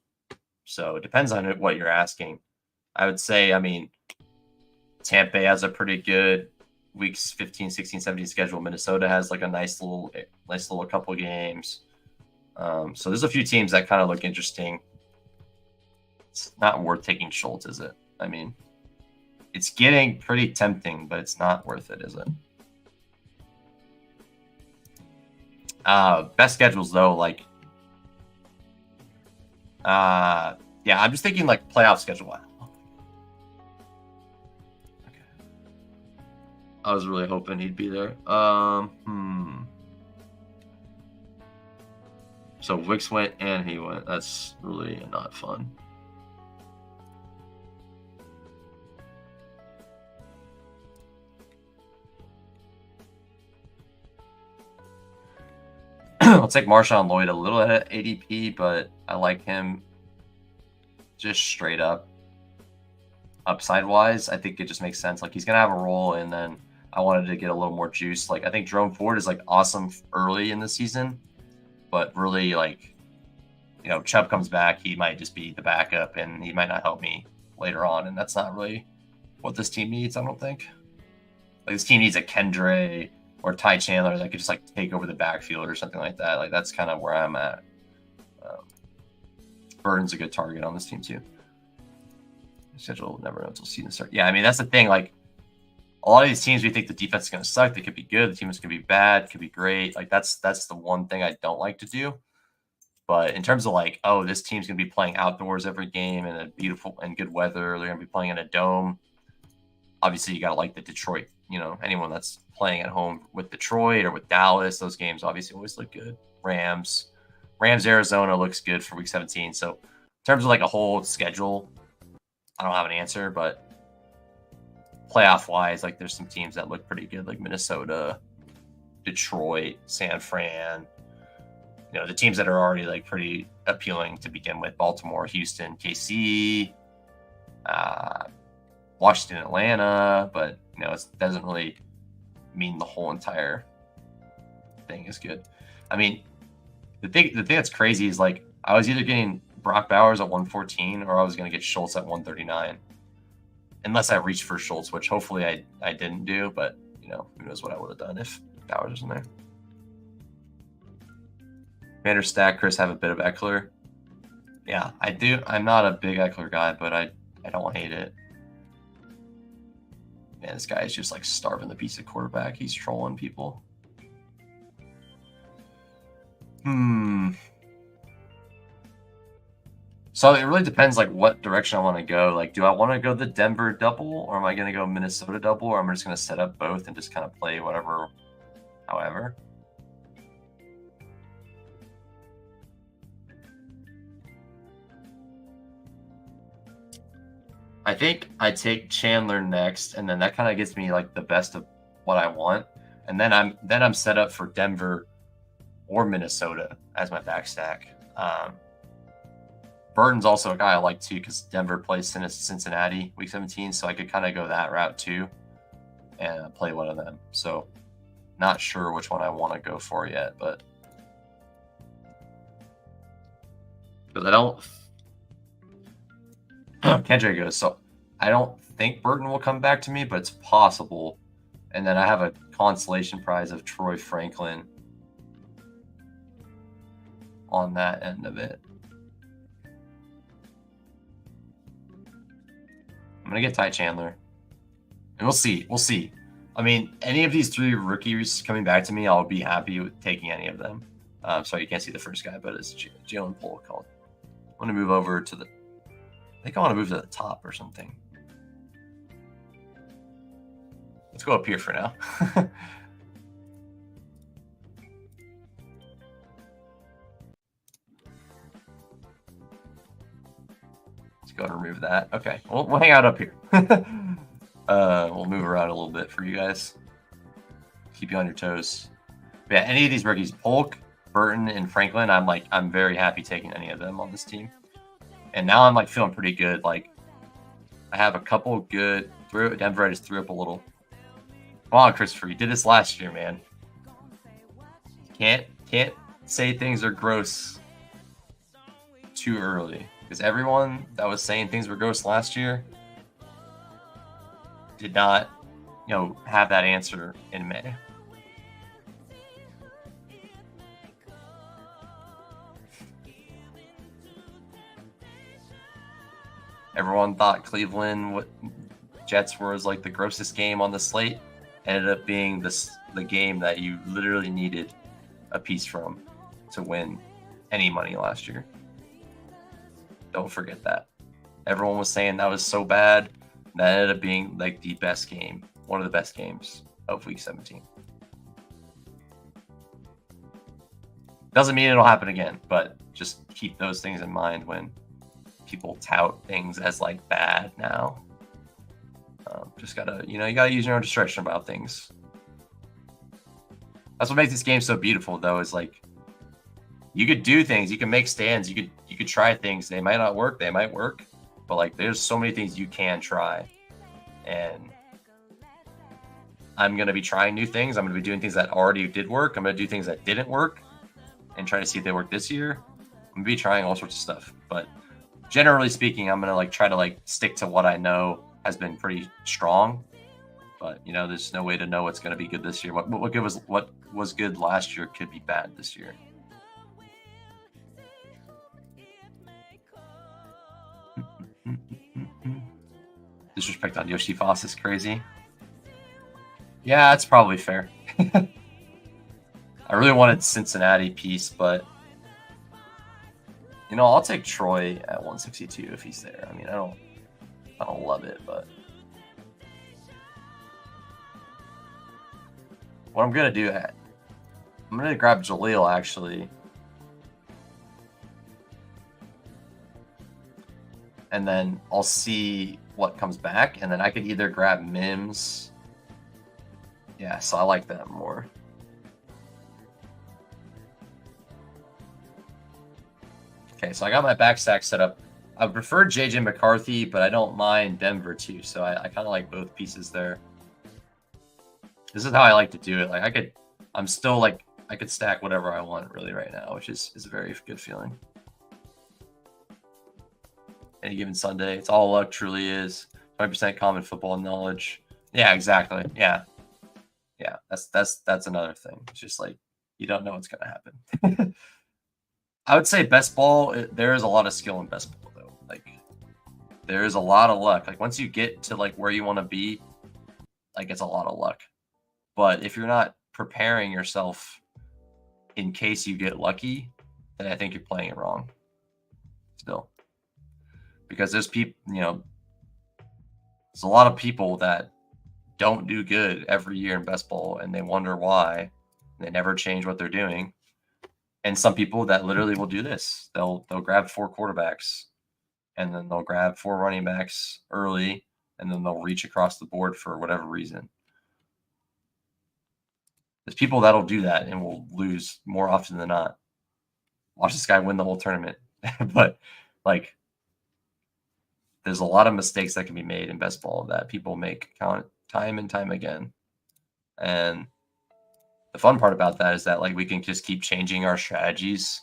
Speaker 1: So it depends on what you're asking. I would say, I mean, Tampa has a pretty good weeks 15, 16, 17 schedule. Minnesota has like a nice little couple games. So there's a few teams that kind of look interesting. It's not worth taking Schultz, is it? I mean, it's getting pretty tempting, but it's not worth it, is it? Best schedules though, like, yeah, I'm just thinking like playoff schedule. Okay. I was really hoping he'd be there. So Wicks went and he went. That's really not fun. I'll take Marshawn Lloyd a little at ADP, but I like him just straight up. Upside wise, I think it just makes sense. Like he's gonna have a role, and then I wanted to get a little more juice. Like I think Jerome Ford is like awesome early in the season, but really like, you know, Chubb comes back, he might just be the backup, and he might not help me later on, and that's not really what this team needs. I don't think. Like this team needs a Kendre or Ty Chandler that could just like take over the backfield or something like that. Like that's kind of where I'm at. Burton's a good target on this team too. Schedule will never know until season start. Yeah, I mean that's the thing. Like a lot of these teams, we think the defense is going to suck. They could be good. The team is going to be bad. Could be great. Like that's the one thing I don't like to do. But in terms of like, oh, this team's going to be playing outdoors every game in a beautiful and good weather. They're going to be playing in a dome. Obviously, you got to like the Detroit. You know, anyone that's playing at home with Detroit or with Dallas, those games obviously always look good. Rams, Arizona looks good for week 17. So in terms of like a whole schedule, I don't have an answer, but playoff wise, like there's some teams that look pretty good, like Minnesota, Detroit, San Fran. You know, the teams that are already like pretty appealing to begin with: Baltimore, Houston, KC, Washington, Atlanta. But you know, it doesn't really mean the whole entire thing is good. I mean, the thing that's crazy is like I was either getting Brock Bowers at 114 or I was going to get Schultz at 139. Unless I reached for Schultz, which hopefully I didn't do, but you know, who knows what I would have done if Bowers was in there. Commander stack, Chris, have a bit of Eckler. Yeah, I do. I'm not a big Eckler guy, but I don't hate it. Man, this guy is just like starving the piece of quarterback. He's trolling people. So it really depends like what direction I want to go. Like, do I want to go the Denver double or am I going to go Minnesota double, or am I just going to set up both and just kind of play whatever, however? I think I take Chandler next, and then that kind of gets me like the best of what I want. And then I'm set up for Denver or Minnesota as my back stack. Burton's also a guy I like too because Denver plays Cincinnati week 17, so I could kind of go that route too and play one of them. So not sure which one I want to go for yet, but because I don't Kendrick goes, so I don't think Burton will come back to me, but it's possible. And then I have a consolation prize of Troy Franklin on that end of it. I'm gonna get Ty Chandler, and we'll see. We'll see. I mean, any of these 3 rookies coming back to me, I'll be happy with taking any of them. Sorry, you can't see the first guy, but it's Jalen Polk. I want to move over to the. I think I want to move to the top or something. Let's go up here for now. Let's go and remove that. Okay, we'll hang out up here. We'll move around a little bit for you guys. Keep you on your toes. But yeah, any of these rookies, Polk, Burton, and Franklin, I'm very happy taking any of them on this team. And now I'm like feeling pretty good. Like I have a couple good. Denver, I just threw up a little. Come on, Christopher, you did this last year, man. Can't say things are gross too early, because everyone that was saying things were gross last year did not, have that answer in May. Everyone thought Cleveland Jets was like the grossest game on the slate. Ended up being the game that you literally needed a piece from to win any money last year. Don't forget that. Everyone was saying that was so bad. That ended up being like the best game, one of the best games of Week 17. Doesn't mean it'll happen again, but just keep those things in mind when people tout things as like bad now. Just gotta, you gotta use your own discretion about things. That's what makes this game so beautiful, though, is like you could do things, you can make stands, you could try things. They might not work, they might work, but like there's so many things you can try. And I'm gonna be trying new things. I'm gonna be doing things that already did work. I'm gonna do things that didn't work and try to see if they work this year. I'm gonna be trying all sorts of stuff, but generally speaking, I'm gonna try to stick to what I know has been pretty strong. But there's no way to know what's gonna be good this year. What was good last year could be bad this year. Disrespect on Yoshi Foss is crazy. Yeah, that's probably fair. I really wanted Cincinnati piece, but I'll take Troy at 162 if he's there. I mean, I don't love it, but what I'm gonna do, I'm gonna grab Jaleel actually, and then I'll see what comes back, and then I could either grab Mims. Yeah, so I like that more. Okay, so I got my back stack set up. I prefer JJ McCarthy, but I don't mind Denver too. So I kind of like both pieces there. This is how I like to do it. Like I could stack whatever I want really right now, which is a very good feeling. Any given Sunday, it's all luck, truly is. 20% common football knowledge. Yeah, exactly. Yeah. That's another thing. It's just like you don't know what's gonna happen. I would say best ball. There is a lot of skill in best ball, though. Like there is a lot of luck. Like once you get to where you want to be, it's a lot of luck. But if you're not preparing yourself in case you get lucky, then I think you're playing it wrong. Still, because there's people, there's a lot of people that don't do good every year in best ball, and they wonder why. They never change what they're doing. And some people that literally will do this. They'll grab 4 quarterbacks, and then they'll grab 4 running backs early, and then they'll reach across the board for whatever reason. There's people that'll do that and will lose more often than not. Watch this guy win the whole tournament. But there's a lot of mistakes that can be made in best ball that people make time and time again. And the fun part about that is that we can just keep changing our strategies.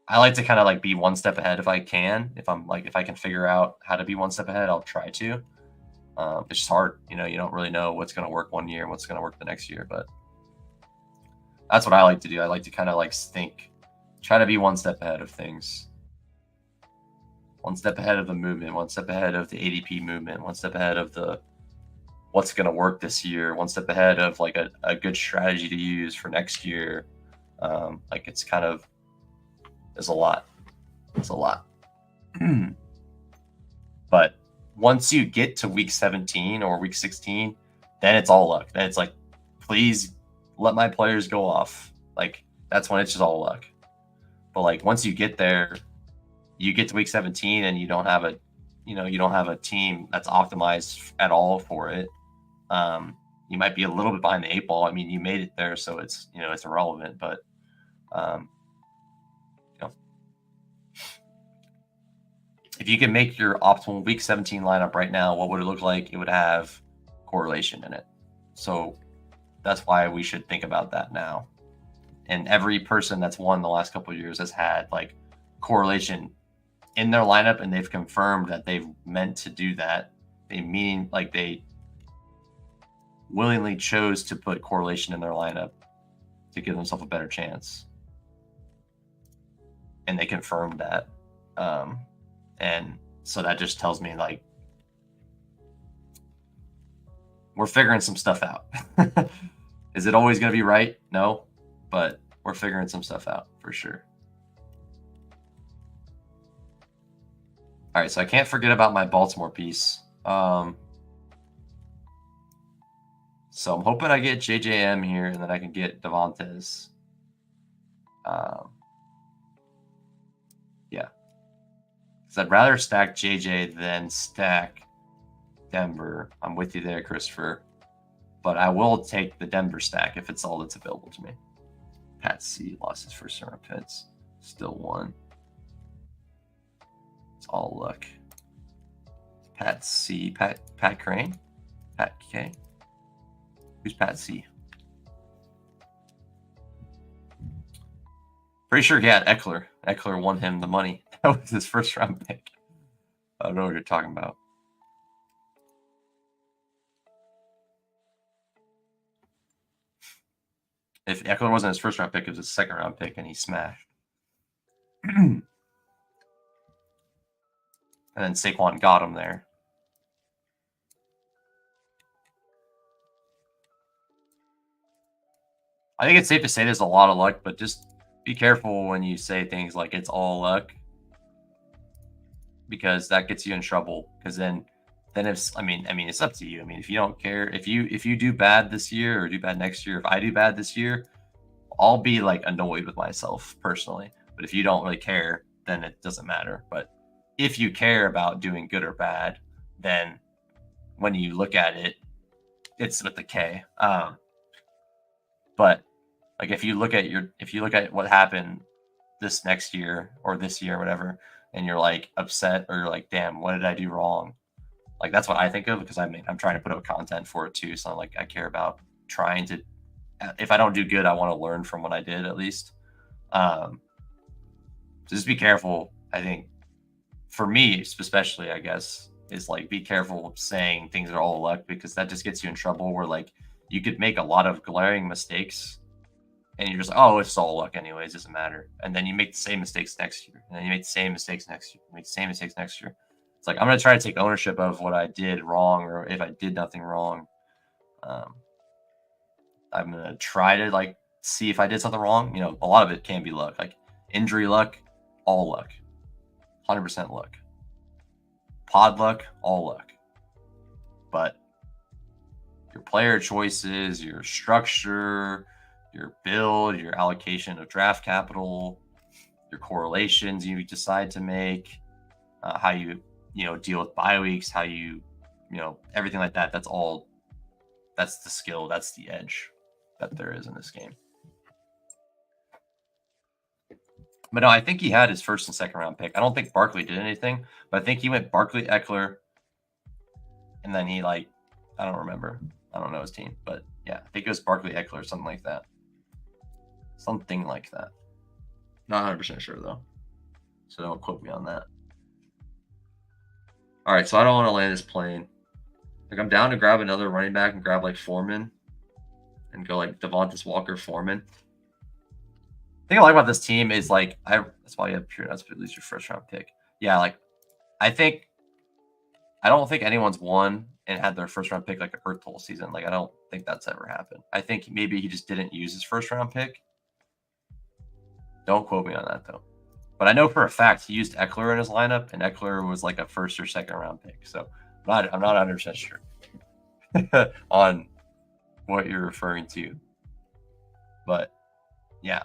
Speaker 1: I like to kind of be one step ahead if I can. If I can figure out how to be one step ahead, I'll try to. It's just hard, you don't really know what's going to work one year and what's going to work the next year. But that's what I like to do. I like to kind of try to be one step ahead of things. one step ahead of the movement, one step ahead of the ADP movement, one step ahead of the what's going to work this year, one step ahead of like a good strategy to use for next year. Like it's kind of, there's a lot. It's a lot. But once you get to week 17 or week 16, then it's all luck. Then it's like, please let my players go off. Like that's when it's just all luck. But like once you get there, you get to week 17 and you don't have a, you don't have a team that's optimized at all for it. You might be a little bit behind the 8 ball. I mean, you made it there, so it's, it's irrelevant. But if you can make your optimal week 17 lineup right now, what would it look like? It would have correlation in it. So that's why we should think about that now. And every person that's won the last couple of years has had like correlation in their lineup, and they've confirmed that they've meant to do that. They willingly chose to put correlation in their lineup to give themselves a better chance. And they confirmed that. And so that just tells me like we're figuring some stuff out. Is it always going to be right? No, but we're figuring some stuff out for sure. All right, so I can't forget about my Baltimore piece. So I'm hoping I get JJM here and then I can get Devontae. Yeah. Because I'd rather stack JJ than stack Denver. I'm with you there, Christopher. But I will take the Denver stack if it's all that's available to me. Pat C lost his first round picks. Still won. It's all luck. Pat C. Pat Crane? Pat K. Who's Pat C? Pretty sure he had Eckler. Eckler won him the money. That was his first round pick. I don't know what you're talking about. If Eckler wasn't his first round pick, it was his second round pick, and he smashed. And then Saquon got him there. I think it's safe to say there's a lot of luck, but just be careful when you say things like it's all luck, because that gets you in trouble. Because then if I mean it's up to you. I mean, if you don't care, if you do bad this year or do bad next year, if I do bad this year, I'll be like annoyed with myself personally. But if you don't really care, then it doesn't matter. But if you care about doing good or bad, then when you look at it, it's with the K. But like if you look at what happened this next year or this year or whatever, and you're like upset or you're like, damn, what did I do wrong? Like that's what I think of, because I'm trying to put out content for it too. So like I care about trying to, if I don't do good, I want to learn from what I did at least. So just be careful. I think for me, especially, I guess, is like be careful saying things are all luck, because that just gets you in trouble where like you could make a lot of glaring mistakes and you're just like, oh, it's all luck anyways, doesn't matter. And then you make the same mistakes next year. And then you make the same mistakes next year. You make the same mistakes next year. It's like, I'm going to try to take ownership of what I did wrong, or if I did nothing wrong. I'm going to try to like see if I did something wrong. You know, a lot of it can be luck, like injury luck, all luck, 100% luck, pod luck, all luck. But your player choices, your structure, your build, your allocation of draft capital, your correlations you decide to make, how you deal with bye weeks, how you everything like that. That's the skill, that's the edge that there is in this game. But no, I think he had his first and second round pick. I don't think Barkley did anything, but I think he went Barkley, Eckler, and then he I don't remember. I don't know his team, but yeah, I think it was Barkley, Eckler, something like that. Something like that. Not 100% sure though, so don't quote me on that. All right, so I don't want to land this plane. Like I'm down to grab another running back and grab like Foreman, and go like Devontae Walker, Foreman. The thing I like about this team is like that's why you have pure. That's at least your first round pick. Yeah, like I don't think anyone's won and had their first round pick like a hurt the whole season. Like I don't think that's ever happened. I think maybe he just didn't use his first round pick. Don't quote me on that though. But I know for a fact he used Eckler in his lineup, and Eckler was like a first or second round pick. So I'm not 100% sure on what you're referring to. But yeah,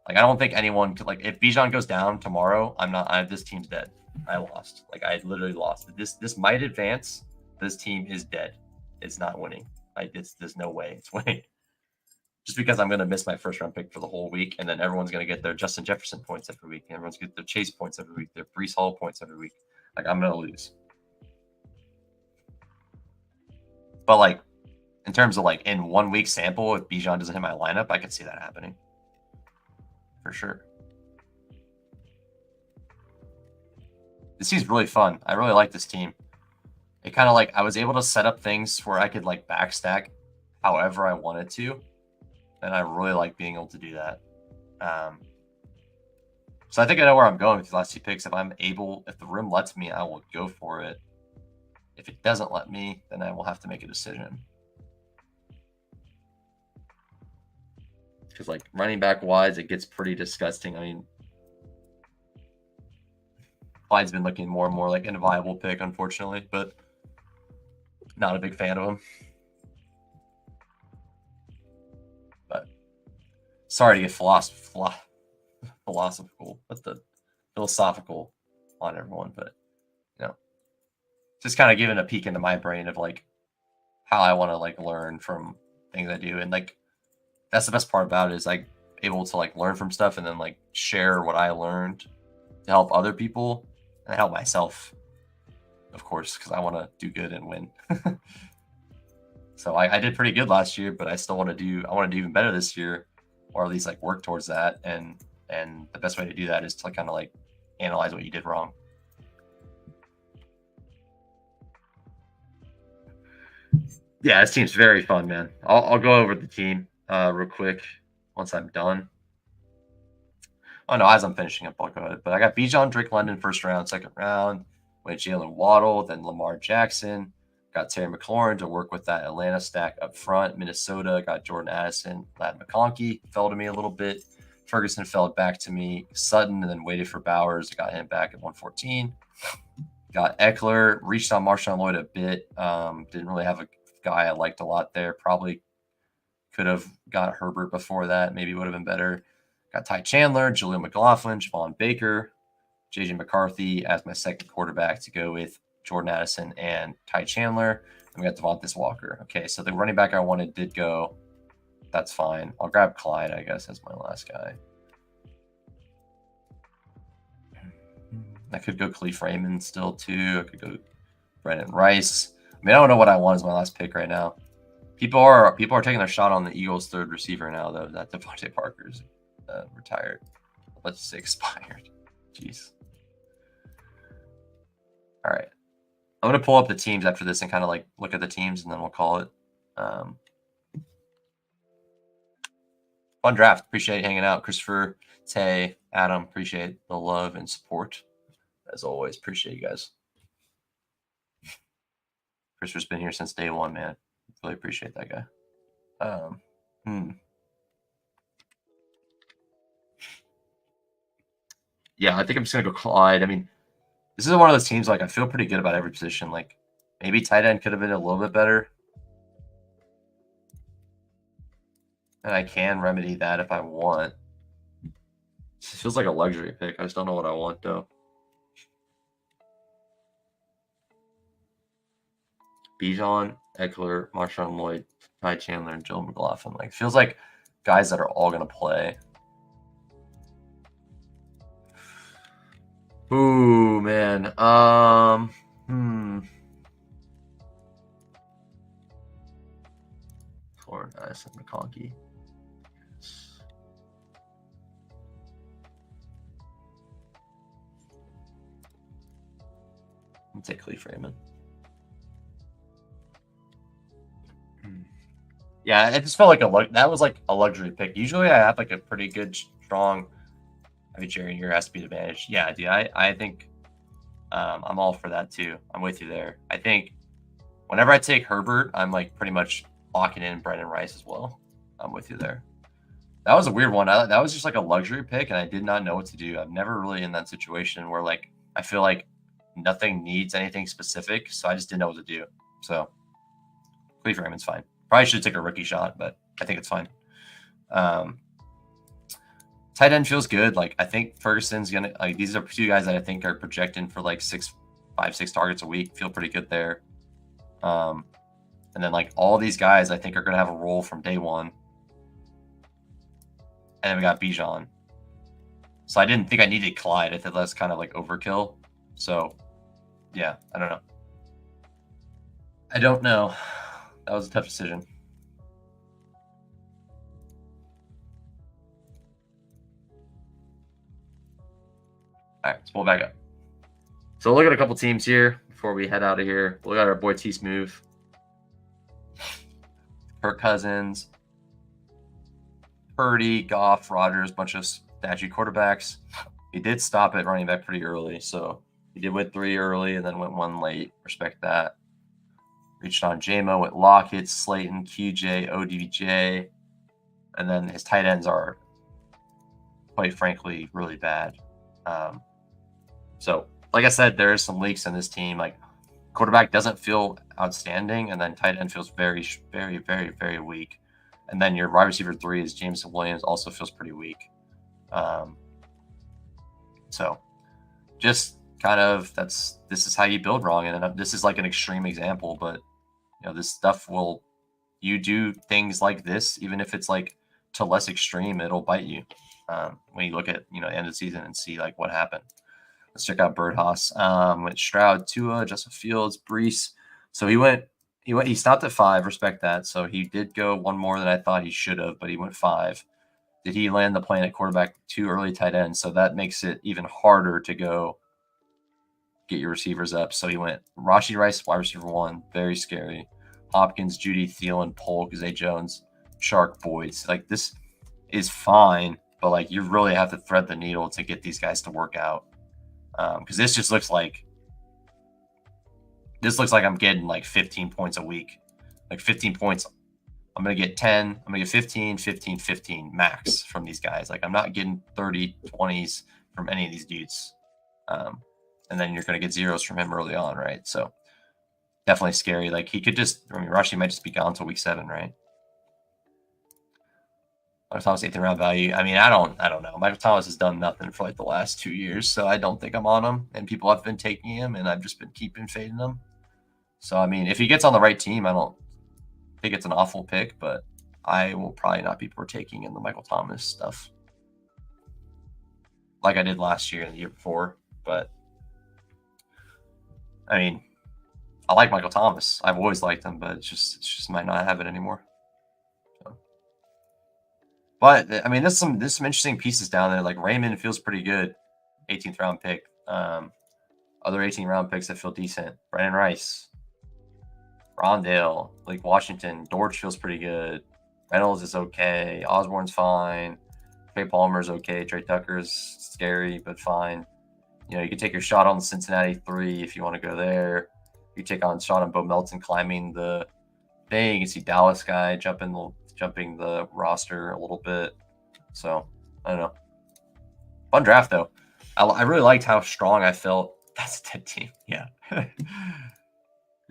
Speaker 1: like I don't think anyone could, like, if Bijan goes down tomorrow, this team's dead. I lost. Like I literally lost. This might advance. This team is dead. It's not winning. Like there's no way it's winning. Just because I'm going to miss my first round pick for the whole week, and then everyone's going to get their Justin Jefferson points every week, and everyone's going to get their Chase points every week, their Breece Hall points every week. Like I'm going to lose. But like in terms of like in 1 week sample, if Bijan doesn't hit my lineup, I could see that happening for sure. This seems really fun. I really like this team. It kind of like I was able to set up things where I could like backstack however I wanted to. And I really like being able to do that. So I think I know where I'm going with the last two picks. If the room lets me, I will go for it. If it doesn't let me, then I will have to make a decision. Because like running back wise, it gets pretty disgusting. I mean, Clyde's been looking more and more like a viable pick, unfortunately, but not a big fan of him. But sorry to get philosophical, philosophical on everyone, but you know, just kind of giving a peek into my brain of like how I want to like learn from things I do, and like that's the best part about it is like able to like learn from stuff and then like share what I learned to help other people and help myself, of course, because I want to do good and win. So I did pretty good last year, but I still want to do even better this year, or at least like work towards that. And the best way to do that is to kind of like analyze what you did wrong. Yeah, this team's very fun, man. I'll go over the team real quick once I'm done. Oh no, as I'm finishing up, I'll go ahead. But I got Bijan, Drake London, first round, second round. Went Jalen Waddle, then Lamar Jackson. Got Terry McLaurin to work with that Atlanta stack up front. Minnesota got Jordan Addison. Lad McConkey fell to me a little bit. Ferguson fell back to me. Sutton, and then waited for Bowers. Got him back at 114. Got Eckler. Reached on Marshawn Lloyd a bit. Didn't really have a guy I liked a lot there. Probably could have got Herbert before that. Maybe would have been better. Got Ty Chandler, Julian McLaughlin, Javon Baker, JJ McCarthy as my second quarterback to go with Jordan Addison and Ty Chandler. And we got Devontae Walker. Okay, so the running back I wanted did go. That's fine. I'll grab Clyde, I guess, as my last guy. I could go Khalif Raymond still, too. I could go Brandon Rice. I mean, I don't know what I want as my last pick right now. People are taking their shot on the Eagles' third receiver now, though. That Devontae Parker's retired. Let's say expired. Jeez. All right. I'm going to pull up the teams after this and kind of like look at the teams, and then we'll call it. Fun draft. Appreciate hanging out. Christopher, Tay, Adam, appreciate the love and support. As always, appreciate you guys. Christopher's been here since day one, man. Really appreciate that guy. Yeah, I think I'm just going to go Clyde. I mean, this is one of those teams, like, I feel pretty good about every position. Like, maybe tight end could have been a little bit better. And I can remedy that if I want. It feels like a luxury pick. I just don't know what I want, though. Bijan, Eckler, Marshawn Lloyd, Ty Chandler, and Joe McLaughlin. Like, feels like guys that are all going to play. Ooh, man. Florida, Addison, McConkey. Yes. I'll take Khalif Raymond. Yeah, it just felt like that was like a luxury pick. Usually I have like a pretty good, strong. I mean, Jerry, here has to be the advantage. Yeah, dude, I think I'm all for that too. I'm with you there. I think whenever I take Herbert, I'm like pretty much locking in Brendan Rice as well. I'm with you there. That was a weird one. That was just like a luxury pick, and I did not know what to do. I'm never really in that situation where like I feel like nothing needs anything specific, so I just didn't know what to do. So Cleve Raymond's fine. Probably should take a rookie shot, but I think it's fine. Tight end feels good. Like I think Ferguson's gonna like these are two guys that I think are projecting for like 6 targets a week. Feel pretty good there. And then like all these guys I think are gonna have a role from day one. And then we got Bijan. So I didn't think I needed Clyde. I thought that's kind of like overkill. So yeah, I don't know. I don't know. That was a tough decision. All right, let's pull it back up. So look at a couple teams here before we head out of here. Look at our boy T Smooth, Kirk Cousins, Purdy, Goff, Rodgers, bunch of statue quarterbacks. He did stop at running back pretty early, so he did win 3 early and then went 1 late. Respect that. Reached on JMO with Lockett, Slayton, QJ, ODJ, and then his tight ends are, quite frankly, really bad. So, like I said, there is some leaks in this team. Like, quarterback doesn't feel outstanding, and then tight end feels very, very, very, very weak. And then your wide receiver 3 is Jameson Williams, also feels pretty weak. So, just kind of this is how you build wrong, and this is like an extreme example, but this stuff will. You do things like this, even if it's like to less extreme, it'll bite you. When you look at the end of the season and see like what happened. Let's check out Birdhouse. Went Stroud, Tua, Justin Fields, Brees. So he stopped at 5. Respect that. So he did go 1 more than I thought he should have, but he went 5. Did he land the plane at quarterback 2 early tight ends? So that makes it even harder to go get your receivers up. So he went Rashee Rice, wide receiver 1, very scary. Hopkins, Judy, Thielen, Polk, Zay Jones, Shark, Boyds. Like this is fine, but like you really have to thread the needle to get these guys to work out. Because this just looks like I'm getting like 15 points a week. Like 15 points. I'm going to get 10. I'm going to get 15, 15, 15 max from these guys. Like I'm not getting 30, 20s from any of these dudes. And then you're going to get zeros from him early on, right? So definitely scary. Like he could Rashee might just be gone until week 7, right? Michael Thomas 8th round value. I mean, I don't know. Michael Thomas has done nothing for like the last 2 years, so I don't think I'm on him. And people have been taking him, and I've just been keeping fading him. So I mean, if he gets on the right team, I don't think it's an awful pick, but I will probably not be partaking in the Michael Thomas stuff like I did last year and the year before. But I mean, I like Michael Thomas. I've always liked him, but it just might not have it anymore. But I mean, there's some interesting pieces down there. Like Raymond feels pretty good, 18th round pick. Other 18th round picks that feel decent. Brandon Rice, Rondale, Lake Washington, Dortch feels pretty good. Reynolds is okay. Osborne's fine. Trey Palmer's okay. Trey Tucker's scary but fine. You can take your shot on the Cincinnati 3 if you want to go there. You take on shot on Bo Melton climbing the thing. You can see Dallas guy jumping the roster a little bit. So I don't know. Fun draft though. I really liked how strong I felt. That's a dead team. Yeah.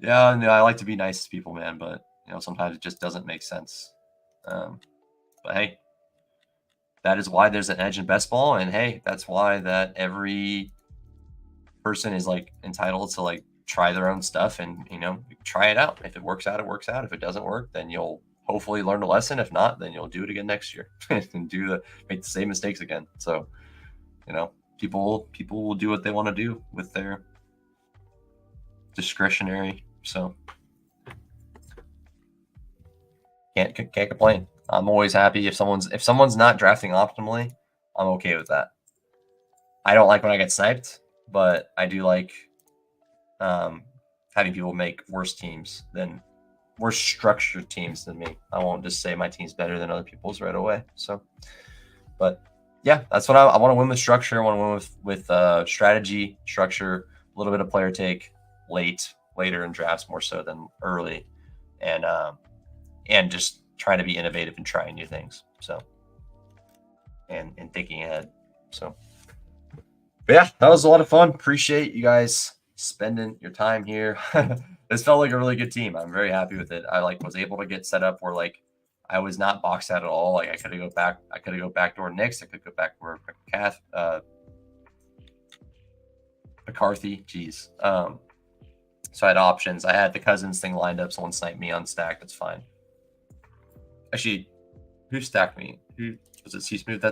Speaker 1: Yeah, no, I like to be nice to people, man, but sometimes it just doesn't make sense. But hey, that is why there's an edge in best ball, and hey, that's why that every person is like entitled to like try their own stuff and try it out. If it works out, it works out. If it doesn't work, then you'll hopefully learn a lesson. If not, then you'll do it again next year and make the same mistakes again. So, people will do what they want to do with their discretionary. So can't complain. I'm always happy if someone's not drafting optimally. I'm okay with that. I don't like when I get sniped, but I do like having people make worse structured teams than me. I won't just say my team's better than other people's right away. So, but yeah, that's what I want to win with structure. I want to win with strategy, structure, little bit of player take later in drafts more so than early, and just trying to be innovative and trying new things. So, and thinking ahead. So, but yeah, that was a lot of fun. Appreciate you guys spending your time here. This felt like a really good team. I'm very happy with it. I was able to get set up where I was not boxed out at all. Like I could have go backdoor Knicks. I could go backdoor McCarthy. Jeez. So I had options. I had the Cousins thing lined up. Someone sniped me on stack. That's fine. Actually, who stacked me? Who was it? C-Smooth?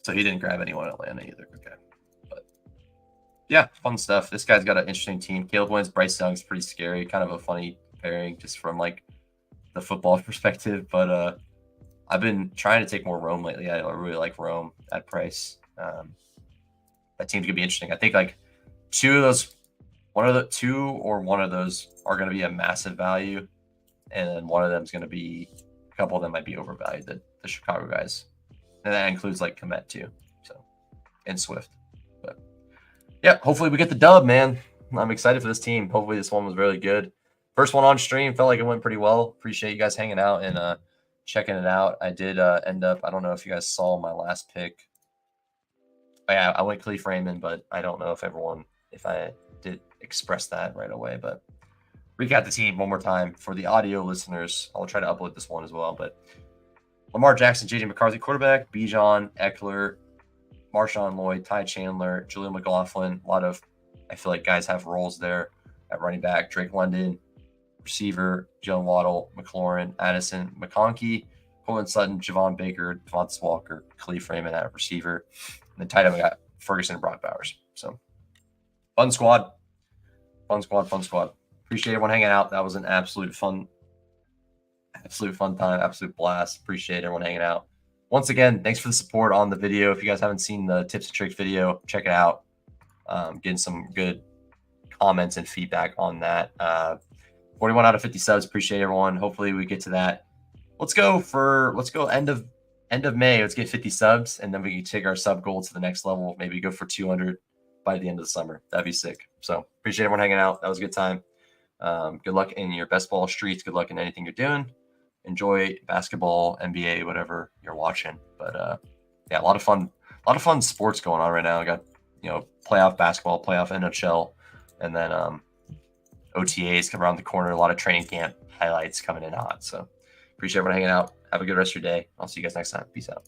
Speaker 1: So he didn't grab anyone in Atlanta either. Okay. But yeah, fun stuff. This guy's got an interesting team. Caleb Williams, Bryce Young's pretty scary. Kind of a funny pairing just from the football perspective. But I've been trying to take more Rome lately. I really like Rome at price. That team's gonna be interesting. I think one of those are gonna be a massive value, and then one of them is gonna be a couple of them might be overvalued. The Chicago guys, and that includes Komet too. So, and Swift. But yeah, hopefully we get the dub, man. I'm excited for this team. Hopefully this one was really good. First one on stream, felt like it went pretty well. Appreciate you guys hanging out and checking it out. I did end up, I don't know if you guys saw my last pick. Yeah, I went Khalif Raymond, but I don't know if I did express that right away. But recap the team one more time for the audio listeners. I'll try to upload this one as well. But Lamar Jackson, JJ McCarthy, quarterback, Bijan, Eckler, Marshawn Lloyd, Ty Chandler, Julian McLaughlin. A lot of, I feel like guys have roles there at running back. Drake London, receiver, Jalen Waddle, McLaurin, Addison, McConkey, Colin Sutton, Javon Baker, Devontae Walker, Khalif Raymond at receiver. And then tight end, we got Ferguson and Brock Bowers. So fun squad. Appreciate everyone hanging out. That was an absolute fun time, absolute blast. Appreciate everyone hanging out. Once again, thanks for the support on the video. If you guys haven't seen the tips and tricks video, check it out. Getting some good comments and feedback on that. 41 out of 50 subs. Appreciate everyone. Hopefully we get to that. Let's go end of May. Let's get 50 subs, and then we can take our sub goal to the next level. Maybe go for 200 by the end of the summer. That'd be sick. So appreciate everyone hanging out. That was a good time. Good luck in your best ball streets. Good luck in anything you're doing. Enjoy basketball, NBA, whatever you're watching. But yeah, a lot of fun sports going on right now. I got playoff basketball, playoff NHL, and then OTAs come around the corner. A lot of training camp highlights coming in hot. So appreciate everyone hanging out. Have a good rest of your day. I'll see you guys next time. Peace out.